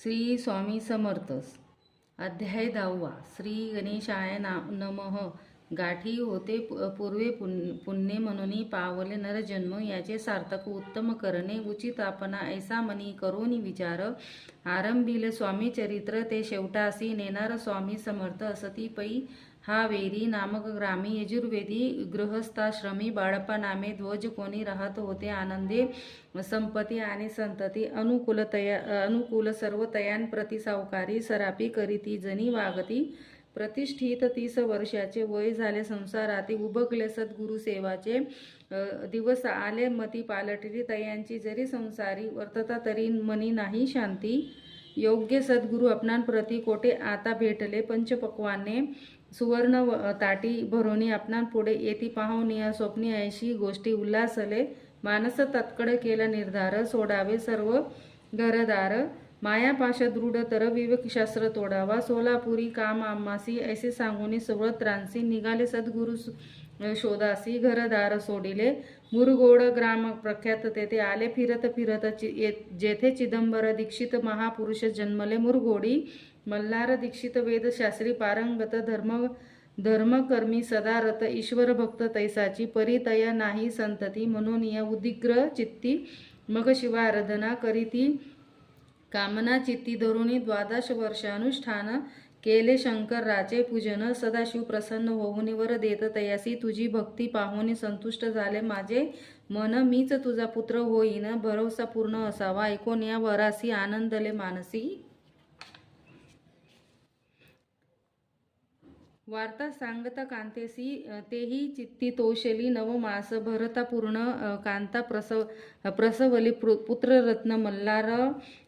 श्री स्वामी समर्थ. अध्याय 10. श्री गणेशाय नमः. गाठी होते पूर्वे पुण्य म्हणून पावले नरजन्म, याचे सार्थक उत्तम करणे उचित आपणा. ऐसा मनी करोनी विचार, आरंभिले स्वामी चरित्र ते शेवटासी नेणार स्वामी समर्थ. असती पै हा वेरी नामक ग्रामी, यजुर्वेदी गृहस्थाश्रमी. बाळप्पा नामे ध्वज कोणी राहत होते आनंदे, संपत्ती आणि संतती अनुकूल सर्व तयांप्रती सावकारी. सरापी करीती जनी वागती प्रतिष्ठित. 30 वर्षाचे वय झाले, संसाराती उबगले सद्गुरु सेवाचे दिवस आले. मती पालटली तयांची जरी संसारी, वर्तता तरी मनी नाही शांती. योग्य सद्गुरु आपणांप्रती कोठे आता भेटले, पंचपक्वाने सुवर्ण ताटी भरोनी आपणां पुढे येती पाहुनिया. स्वप्नी ऐशी गोष्टी उल्हासले, मानस तत्कड केला निर्धार. सोडावे सर्व घरदार, मायापाश दृढ तर विवेकशास्त्र तोडावा. सोलापुरी काम आम्हासी, ऐसे सांगून सवळत रांसी. निघाले सद्गुरु शोधासी, घरदार सोडिले. मुरगोड ग्राम प्रख्यात, तेथे आले फिरत फिरत. जेथे चिदंबर दीक्षित महापुरुष जन्मले. मुरगोडी मल्हार दीक्षित वेदशास्त्री, पारंगत धर्मकर्मी सदा रत. ईश्वर भक्त तैसाची परितया नाही संतती. म्हणून या उदिग्र चित्ती मग शिवाराधना करीती. कामना चित्ती धरुणी 12 वर्षानुष्ठान केले. शंकराचे पूजन सदाशिव प्रसन्न होऊन वर देत तयासी. तुझी भक्ती पाहून संतुष्ट झाले माझे मन, मीच तुझा पुत्र होईन भरवसा पूर्ण असावा. ऐकून या वरासी आनंदले मानसी. वार्ता सांगता कांतेसी, तेही चित्ती तोषली. नवमास भरता पूर्ण कांता प्रसवली. पुत्ररत्न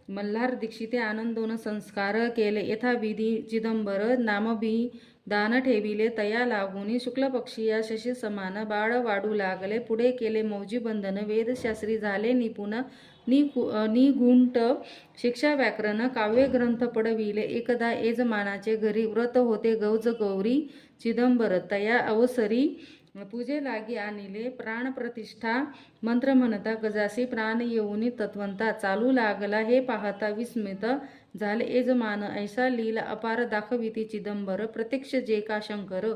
मल्हार दीक्षिते आनंदोन संस्कार केले. यथाविधी चिदंबर नामभी दान ठेविले. तया लागून शुक्ल पक्षी या शशी समान. बाळ वाढू लागले, पुढे केले मौजी बंधन. वेदशास्त्री झाले निपुण, निगुंट शिक्षा व्याकरण. काव्य ग्रंथ पडविले एकदा यजमानाचे घरी. व्रत होते गौज गौरी चिदंबर, तया अवसरी पूजे लागी आणिले. प्राण प्रतिष्ठा मंत्र म्हणता गजासी, प्राण येऊनी तत्वंता. चालू लागला हे पाहता विस्मित झाले यजमान. ऐसा लीला अपार दाखविती चिदंबर, प्रत्यक्ष जे का शंकर.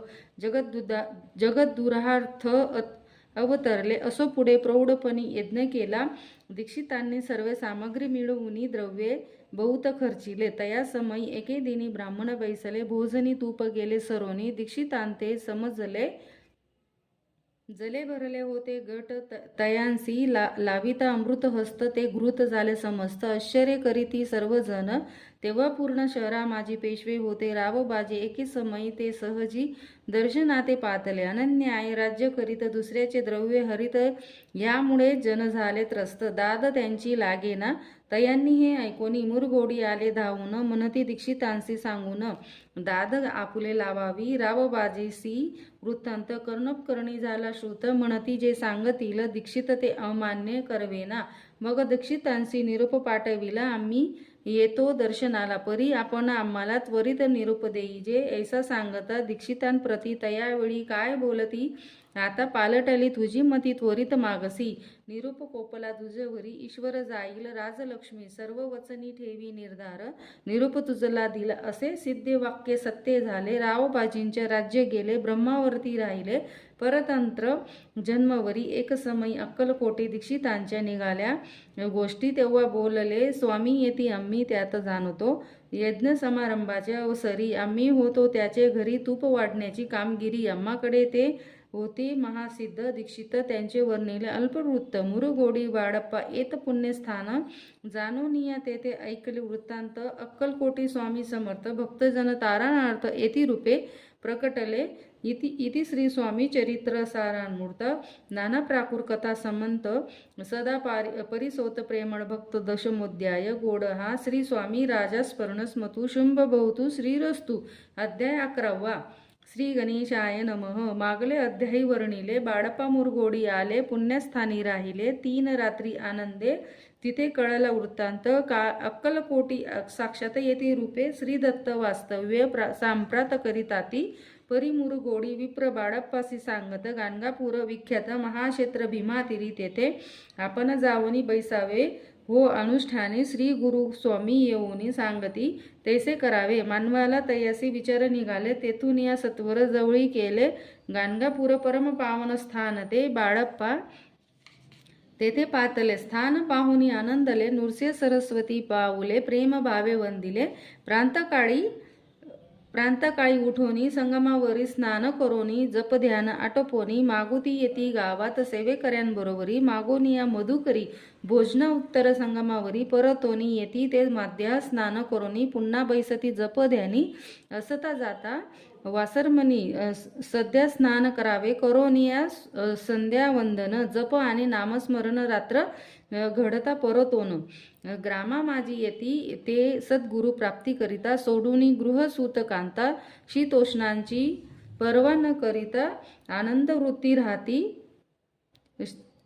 जगद्दुरार्थ अवतरले, असो पुढे प्रौढपणी यज्ञ केला. दीक्षितांनी सर्व सामग्री मिळवून द्रव्ये बहुत खर्चिले. तया समयी एके दिनी ब्राह्मण बैसले, भोजनी तूप गेले सरोनी. दीक्षितांते समजले, जले भरले होते गट तयांसी. लाविता अमृत हस्त, ते घृत झाले समस्त. आश्चर्य करीती सर्वजण, तेव्हा पूर्ण शहरा माझी पेशवे होते. रावबाजी एके समयी ते सहजी दर्शनाते पातले. अनन्याय राज्य करीत दुसऱ्याचे द्रव्य हरित, यामुळे जन झाले त्रस्त. दाद त्यांची लागेना, तयांनी हे ऐकोनी मुरगोडी आले धावून. म्हणती दीक्षितांसी सांगून, दाद आपुले लावावी. रावबाजीसी वृत्तांत कर्णोपकर्णी झाला श्रुत. म्हणती जे सांगतील दीक्षित ते अमान्य करवेना. मग दीक्षितांसी निरोप पाठविला, आम्ही येतो दर्शनाला परी. आपण आम्हाला त्वरित निरोप देईजे. ऐसा सांगता दीक्षितांप्रती तयावेळी काय बोलती. आता पालटली तुझी मती त्वरित मागसी. निरूप कोपला तुझवरी, ईश्वर जाईल राजलक्ष्मी. सर्व वचनी ठेवी निर्धार, निरूप तुझला दिला असे सिद्ध वाक्य सत्य झाले. रावबाजींचे राज्य गेले, ब्रह्मावरती राहिले परतंत्र जन्मवरी. एक समयी अक्कलकोटी दीक्षितांच्या निघाल्या गोष्टी. तेव्हा बोलले, स्वामी येती आम्ही त्यात जाणतो. यज्ञ समारंभाचे अवसरी आम्ही होतो त्याचे घरी. तूप वाढण्याची कामगिरी आम्हाकडे ते होती महासिद्ध. दीक्षित त्यांचे वर्णिले अल्पवृत्त. मुरगोडी बाळप्पा येत पुण्यस्थान, जाणूनिया तेथे ऐकले वृत्तांत. अक्कलकोटी स्वामी समर्थ भक्तजन तारणार्थ येती रूपे प्रकटले. इति श्री स्वामी चरित्र सारामूर्त. नाना प्राकुर कथा समंत सदा परिसोत प्रेमळ भक्त. दशमोध्याय. गोड हा श्री स्वामी राजा स्मरणस्मतु शुंभ बहुतु श्रीरस्तु. अध्याय 11. श्री गणेशाय नमः. मागले अध्यायी वर्णिले. बाळप्पा मुरगोडी आले, पुण्यस्थानी राहिले 3 रात्री आनंदे. तिथे कळला वृत्तांत. अक्कलकोटी साक्षात येती रूपे. श्रीदत्त वास्तव्य सांप्रात करिताती. परिमुरगोडी विप्र बाळप्पासी सांगत. गाणगापूर विख्यात महाक्षेत्र भीमातिरी, तेथे आपण जावनी बैसावे. हो अनुष्ठाने श्री गुरु स्वामी येऊनी सांगती तैसे करावे. मानवाला तयासी विचार निघाले. तेथून या सत्वर जवळी केले गाणगापूर परम पावन स्थान ते बाळप्पा. तेथे पातले स्थान पाहुनी आनंदले. नृसिंह सरस्वती पाऊले प्रेम भावे वंदिले. प्रांतकाळी उठोनी संगमावरी स्नान करोनी जप ध्यान आटोपोनी. मागुती येती गावात सेवेकऱ्यांबरोबरी. मागोनिया मधुकरी भोजन उत्तर संगमावरी. परतोनी येती ते माध्या स्नान करोनी. पुन्हा बैसती जप ध्यानी. असता जाता वासरमणी सध्या स्नान करावे. करोनिया संध्या वंदन जप आणि नामस्मरण रात्र घडता परतोन. ग्रामा माझी येती ते सद्गुरु प्राप्ती करिता. सोडूनी गृहसूत कांता. शीतोष्णांची पर्वा न करिता आनंद वृत्ती राहती.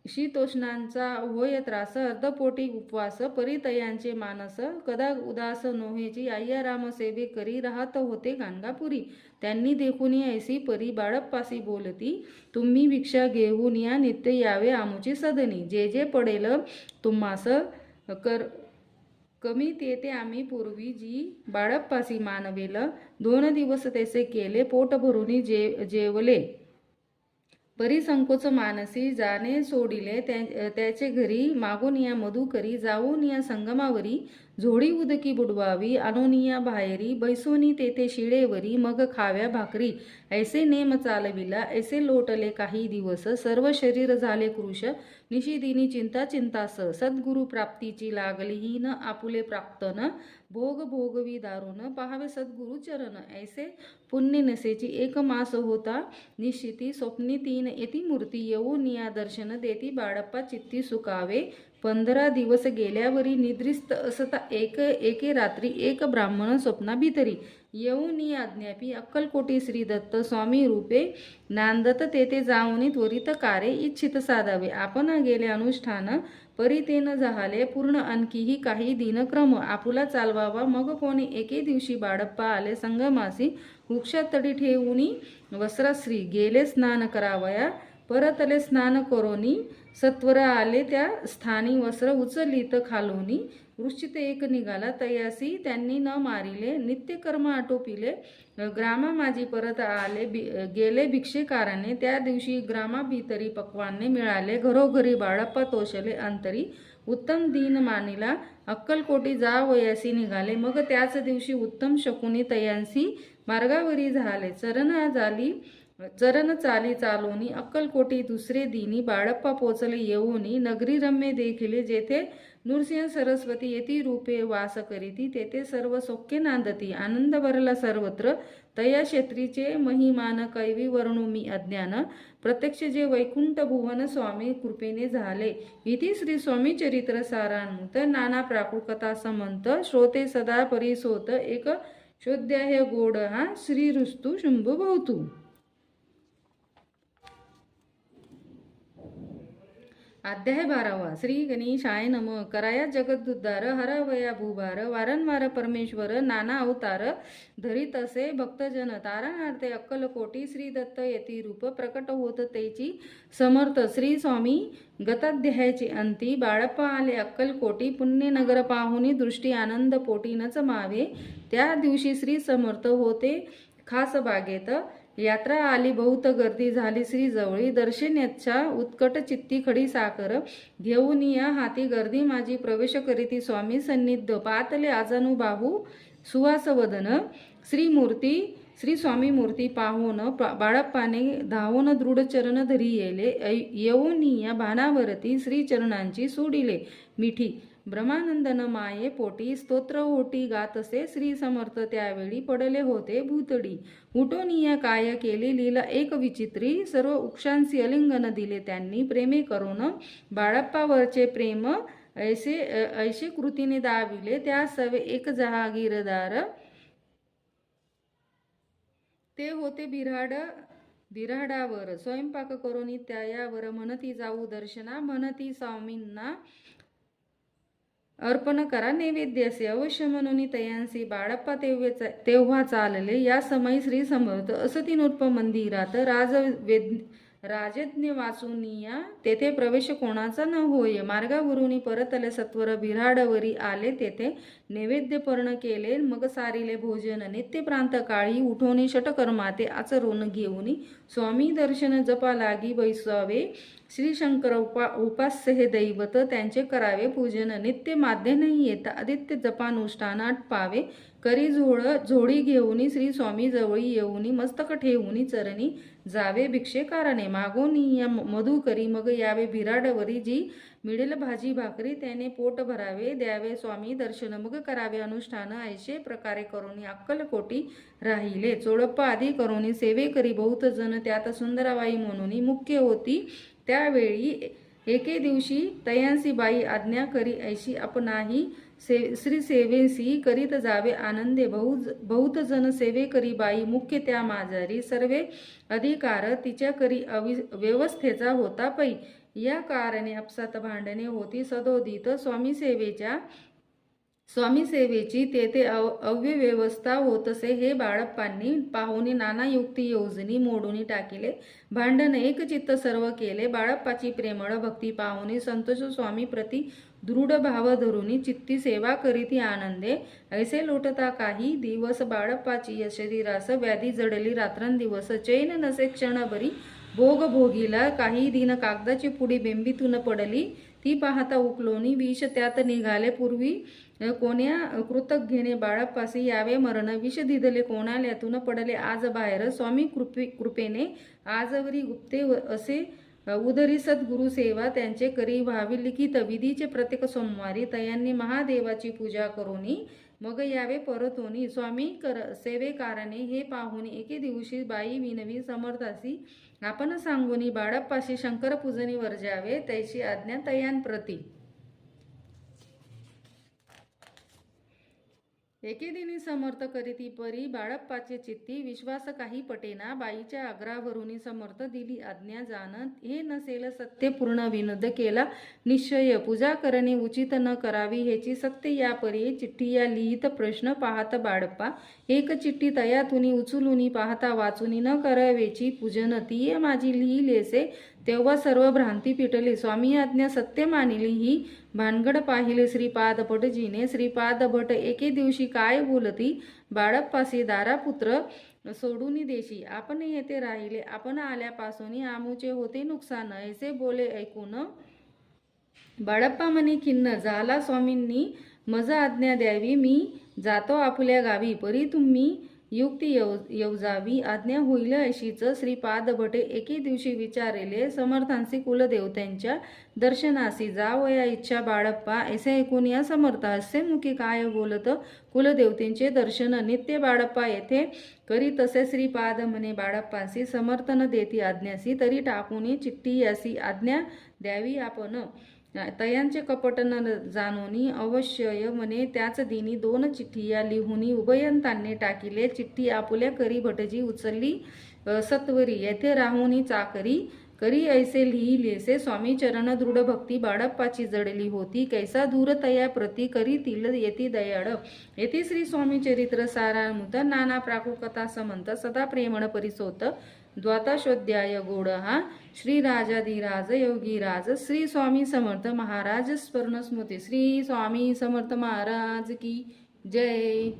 शीतोष्णांचा होय त्रास. अर्धपोटी उपवास परितयांचे मानस. कदा उदास नोहेची आय्या राम सेवे करी. राहत होते गाणगापुरी. त्यांनी देखून ऐसी परी बाळप्पासी बोलती. तुम्ही भिक्षा घेऊन या नित्य यावे आमुची सदनी. जे जे पडेल तुम्हास कमी ते आम्ही पूर्वी जी बाळप्पासी मानवेल. 2 दिवस तैसे केले पोट भरुनी जेवले. परिसंकोच मानसी जाणे सोडिले. त्याचे घरी मागून या मधुकरी. जाऊन या संगमावरी झोडी उदकी बुडवावी. आणोनिया बाहेरी बैसोनी तेथे शिळेवरी. मग खाव्या भाकरी. ऐसे नेम चालविला. ऐसे लोटले काही दिवस. सर्व शरीर झाले कृश. निशिदिनी चिंता चिंतास. सद्गुरु प्राप्तीची लागली ही न आपुले प्राप्तन. भोग भोगवी दारुण पाहावे सद्गुरु चरण. ऐसे पुण्य नसेची 1 मास होता निश्चिती. स्वप्नी 3 येती मूर्ती. येऊन या दर्शन देती बाळप्पा चित्ती सुकावे. 15 दिवस गेल्यावरी निद्रिस्त असता एके रात्री एक ब्राह्मण स्वप्ना भितरी. येऊन आज्ञापी अक्कलकोटी श्री दत्त स्वामी रूपे. नांदत तेथे जाऊन त्वरित कार्य इच्छित साधावे. आपण गेले अनुष्ठान परितेन झाले पूर्ण. आणखीही काही दिनक्रम आपुला चालवावा. मग कोणी एके दिवशी बाळप्पा आले संगमासी. वृक्षातडी ठेवूनी वस्त्राश्री. गेले स्नान करावया. परतले स्नान करोनी. सत्वर आले त्या स्थानी. वस्त्र उचलित खालोनी. वृश्चित एक निघाला तयासी त्यांनी न मारिले. नित्यकर्म आटोपिले. ग्रामा माझी परत आले. गेले भिक्षेकाराने. त्या दिवशी ग्रामा भीतरी पक्वाने मिळाले. घरोघरी बाळप्पा तोषले अंतरी. उत्तम दिन मानिला अक्कलकोटी जावयासी निघाले. मग त्याच दिवशी उत्तम शकुनी तयांसी मार्गावरी झाले. चरण चाली चालोनी अक्कलकोटी. दुसरे दिनी बाळप्पा पोचले येऊनी. नगरी रम्य देखिले जेथे नृसिंह सरस्वती येती रूपे वास करीती. तेथे सर्व सौख्य नांदती. आनंद भरला सर्वत्र. तया क्षेत्रीचे महिमान कैवी वर्णू मी अज्ञान. प्रत्यक्ष जे वैकुंठ भुवन स्वामी कृपेने झाले. इति श्री स्वामी चरित्र सारान्मुत. नाना प्राकृत कथा समंत. श्रोते सदा परिसोत. एक शोध्याय गोड हा. श्री रुस्तु शुंभ भवतु. अध्याय 12. श्री गणेशाय नम. कराया जगदुद्धार. हरवया भूभार. वारंवार परमेश्वर नाना अवतार धरीत असे भक्तजन. तारणार्थे अक्कलकोटी श्री दत्त येती रूप. प्रकट होत तेची समर्थ. श्री स्वामी गताध्यायाचे अंती. बाळप्पा आले अक्कलकोटी. पुण्यनगर पाहुनी दृष्टी आनंद पोटी नच मावे. त्या दिवशी श्री समर्थ होते खास बागेत. यात्रा आली बहुत गर्दी झाली श्री जवळी. दर्शनेच्छा उत्कट चित्ती खडी साकर. घेऊन या हाती गर्दी माझी. प्रवेश करीती स्वामी सन्निध. पातले आजानु बाहू सुवास वदन. श्री स्वामी मूर्ती पाहून बाळप्पाने धावून दृढ चरण धरी येले. येऊन या भानावरती श्री चरणांची सोडिले मिठी. ब्रह्मानंदन माये पोटी. स्तोत्र ओटी गातसे श्री समर्थ. त्यावेळी पडले होते भूतडी. उठोनिया काय केली लीला एक विचित्री. सर्व उक्षांसी अलिंगन दिले त्यांनी. प्रेमे करून बाळप्पावरचे प्रेम ऐसे कृतीने दाविले. त्या सवे एक जहागीरदार. ते होते बिऱ्हाडावर. स्वयंपाक करून त्यायावर म्हणती जाऊ दर्शना. म्हणती स्वामींना अर्पण करा नैवेद्यासे. अवश्य म्हणून तयांसी बाळप्पा तेव्हा चालले. या समयी श्री समर्थ असती नृप मंदिरात. राजज्ञ वाचुनिया तेथे प्रवेश कोणाचा न होय. मार्गावरून परतले सत्वर बिऱ्हाडवरी आले, तेथे नैवेद्य पर्ण केले, मग सारिले भोजन. नित्य प्रांत काळी उठोनी षटकर्माते आचरून घेऊनी स्वामी दर्शन जपा लागी बैसावे. श्री शंकर उपास्य हे दैवत, त्यांचे करावे पूजन. नित्य माध्य नाही येता आदित्य जपानुष्ठानात पावे. करी झोडी घेऊनी श्री स्वामी जवळी येऊनी मस्तक ठेवूनी चरणी जावे भिक्षे कारणे. मागोनी या मधु करी मग यावे बिराडवरी, जी मिळेल भाजी भाकरी त्याने पोट भरावे. द्यावे स्वामी दर्शन मग करावे अनुष्ठान, ऐशे प्रकारे करोनी अक्कलकोटी राहिले. चोळप्पा आदी करोनी सेवे करी बहुत जण, त्यात सुंदराबाई म्हणून मुख्य होती. त्यावेळी एके दिवशी तयांसी बाई आज्ञा करी, ऐशी आपणाही श्री सेवेसी करीत जावे आनंदे. बहुत जन सेवे करी बाई मुख्य त्या माझारी, सर्वे अधिकार तिच्या करी व्यवस्थेचा होता पै. या कारणे आपसात भांडणे होती सदोदित. स्वामी सेवेची तेथे अव्यवस्था होतसे. हे बाळप्पांनी पाहुणी नाना युक्ती योजनी मोडून टाकिले. भांडण एकचित्त सर्व केले. बाळप्पाची प्रेमळ भक्ती पाहुणी संतोष स्वामी प्रति दृढ भाव धरुनी चित्ती सेवा करीती आनंदे. ऐसे लोटता काही दिवस बाळप्पाची शरीरास व्याधी जडली रात्रंदिवस. चैन नसे क्षणभरी भोग भोगीला. काही दिन कागदाची पुडी बेंबीतून पडली, ती पाहता उकलोनी विष त्यात निघाले. पूर्वी कोण्या कृतज्ञेने बाळप्पासी यावे मरण, विष दिदले कोणाल्यातून पडले आज बाहेर. स्वामी कृपेने आजवरी गुप्ते असे उदरी सद्गुरु सेवा त्यांचे करी व्हावी लिखित. विधीचे प्रत्येक सोमवारी तयांनी महादेवाची पूजा करोनी मग यावे परतोनी. स्वामी सेवेकारणे हे पाहुणे एके दिवशी बाई विनवी समर्थासी आपण सांगोनी. बाळप्पाशी शंकर पूजनी वर्जावे, तैशी आज्ञा तयांप्रती. एके दिनी समर्थ करीती परी बाळप्पाचे चित्ती, विश्वास काही पटेना. बाईच्या आग्रहावरून समर्थ दिली आज्ञा, जाण हे नसेल सत्य पूर्ण विनोद केला निश्चय. पूजा करणे उचित न करावी हेची सत्य या परी. चिठ्ठी या लिहित प्रश्न पाहत बाळप्पा, एक चिठ्ठी तयातुनी उचलुनी पाहता वाचुनी न करावेची पूजन. ती माझी लिहिलेसे तेव्हा सर्व भ्रांती पिटली. स्वामी आज्ञा सत्य मानिली ही भानगड पाहिले श्रीपाद भटजीने. श्रीपाद भट एके दिवशी काय बोलती, बाळप्पासी दारापुत्र सोडून देशी. आपण येथे राहिले, आपण आल्यापासून आमुचे होते नुकसान. ऐसे बोले ऐकून बाळप्पा मनी खिन्न झाला. स्वामींनी मज आज्ञा द्यावी, मी जातो आपल्या गावी. परी तुम्ही युक्ती येवजावी, आज्ञा होईल अशीच. श्रीपाद भटे एके दिवशी विचारले समर्थांसी कुलदेवत्यांच्या दर्शनासी जावया इच्छा बाळप्पा. ऐसे ऐकून या समर्थ असे मुखी काय बोलत, कुलदेवतेंचे दर्शन नित्य बाळप्पा येथे करी तसे. श्रीपाद म्हणे बाळप्पासी, समर्थन देती आज्ञासी, तरी टाकून चिठ्ठी यासी आज्ञा द्यावी आपण. तयांचे कपट न जाणोनी अवश्य म्हणे. त्याच दिनी 2 चिठ्ठिया लिहुनी उभयंतांनी टाकिले. चिठ्ठी आपुल्या करी भटजी उचलली सत्वरी, येथे राहुनी चाकरी करी ऐसे लिहिलेसे. स्वामी चरण दृढ भक्ती बाळप्पाची जडली होती, कैसा दूर तया प्रती करीतील येती दयाळ. येथे श्री स्वामी चरित्र सारामृत नाना प्राकु कथा समंत सदा प्रेमळ परिसोत. द्वादशोध्याय गोड हा. श्री राजाधिराज योगीराज श्री स्वामी समर्थ महाराज स्मरण स्मृती. श्री स्वामी समर्थ महाराज की जय.